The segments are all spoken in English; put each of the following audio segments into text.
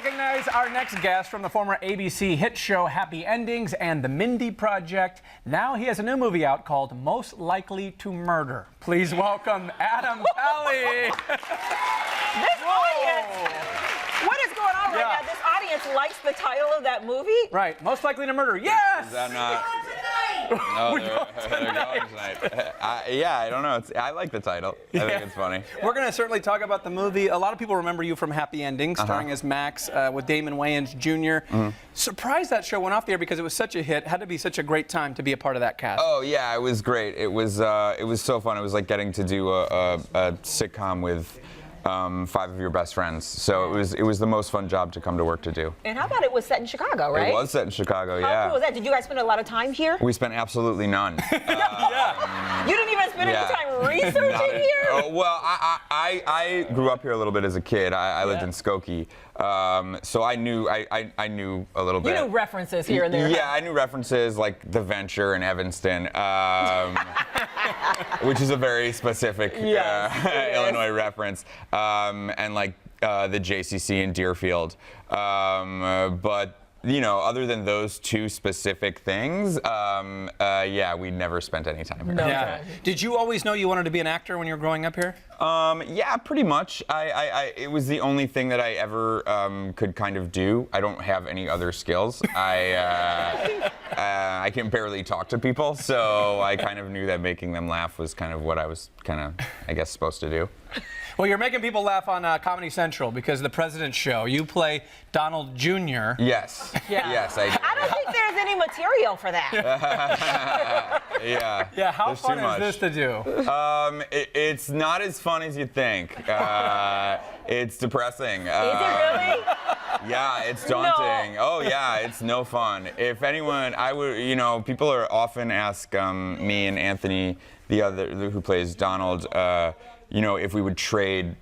recognize our next guest from the former ABC hit show Happy Endings and The Mindy Project. Now he has a new movie out called Most Likely to Murder. Please welcome Adam Pally. This audience, what is going on right now? This audience likes the title of that movie. Right, Most Likely to Murder. Yes! Is that not? Oh, they're going tonight. Yeah, I don't know. I like the title. I think it's funny. We're going to certainly talk about the movie. A lot of people remember you from Happy Endings, starring as Max with Damon Wayans Jr. Surprised that show went off the air because it was such a hit. Had to be such a great time to be a part of that cast. Oh yeah, it was great. It was so fun. It was like getting to do a sitcom with 5 of your best friends. So it was the most fun job to come to work to do. And how about it was set in Chicago, right? It was set in Chicago, yeah. How cool was that? Did you guys spend a lot of time here? We spent absolutely none. You didn't even spend any time researching here? Well, I grew up here a little bit as a kid. I lived in Skokie. So I knew a little bit. You knew references here and there. Yeah, I knew references like The Venture and Evanston, which is a very specific Illinois reference, and like the JCC in Deerfield. But you know, other than those two specific things, yeah, we never spent any time here. No. Yeah. Did you always know you wanted to be an actor when you were growing up here? Yeah, pretty much. It was the only thing that I ever could kind of do. I don't have any other skills. I can barely talk to people, so I kind of knew that making them laugh was kind of what I was kind of, I guess, supposed to do. Well, you're making people laugh on Comedy Central because of the President's Show. You play Donald Jr. Yes. Yeah. Yes, I do. I don't think there's any material for that. Yeah. Yeah, how There's fun too much. is this to do? It's not as fun as you think. It's depressing. Is it really? Yeah, it's daunting. No. Oh yeah, it's no fun. If anyone, I would, you know, people are often ask me and Anthony, the other who plays Donald, you know, if we would trade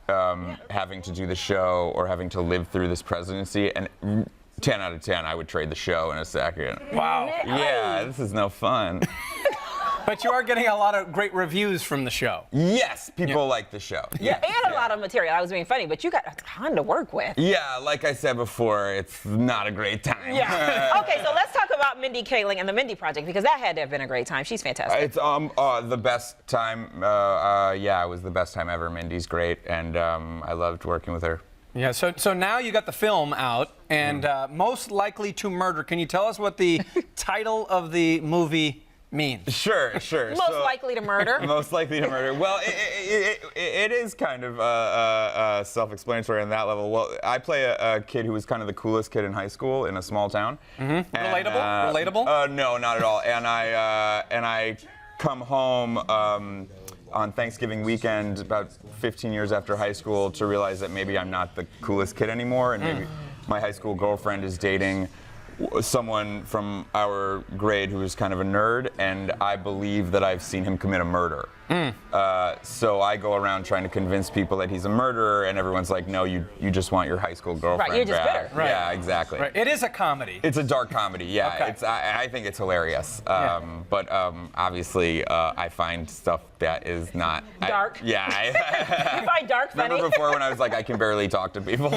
having to do the show or having to live through this presidency, and 10 out of 10, I would trade the show in a second. Wow. Yeah, this is no fun. But you are getting a lot of great reviews from the show. Yes, people like the show. Yeah, and a lot of material. I was being funny, but you got a ton to work with. Yeah, like I said before, it's not a great time. Yeah. Okay, so let's talk about Mindy Kaling and the Mindy Project, because that had to have been a great time. She's fantastic. It's the best time. Yeah, it was the best time ever. Mindy's great, and I loved working with her. Yeah, so now you got the film out, and Most Likely to Murder. Can you tell us what the title of the movie means? Sure. Most likely to murder. Most likely to murder. Well, it is kind of self-explanatory on that level. Well, I play a kid who was kind of the coolest kid in high school in a small town. And, Relatable? Relatable? No, not at all. And I come home on Thanksgiving weekend about 15 years after high school to realize that maybe I'm not the coolest kid anymore, and maybe my high school girlfriend is dating someone from our grade who is kind of a nerd, and I believe that I've seen him commit a murder. So I go around trying to convince people that he's a murderer, and everyone's like, no, you just want your high school girlfriend Right, you're just back. bitter. Right. Yeah, exactly. Right. It is a comedy. It's a dark comedy, yeah. Okay. I think it's hilarious. But obviously, I find stuff that is not Dark? You find dark funny? Remember before when I was like, I can barely talk to people?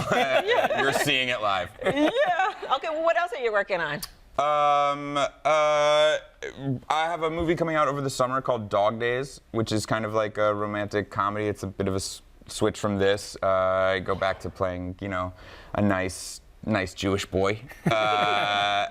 You're seeing it live. Yeah. Okay, well, what else are you working on? I have a movie coming out over the summer called Dog Days, which is kind of like a romantic comedy. It's a bit of a switch from this. I go back to playing, you know, a nice Jewish boy,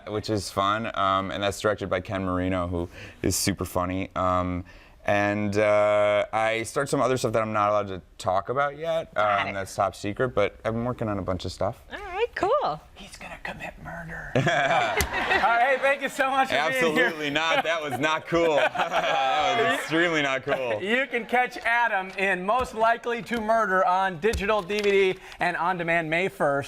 which is fun. And that's directed by Ken Marino, who is super funny. And I start some other stuff that I'm not allowed to talk about yet. That's top secret, but I've been working on a bunch of stuff. All right, cool. He's gonna commit murder. All right, hey, thank you so much for being here. Absolutely not. That was not cool. That was extremely not cool. You can catch Adam in Most Likely to Murder on digital DVD and on demand May 1st.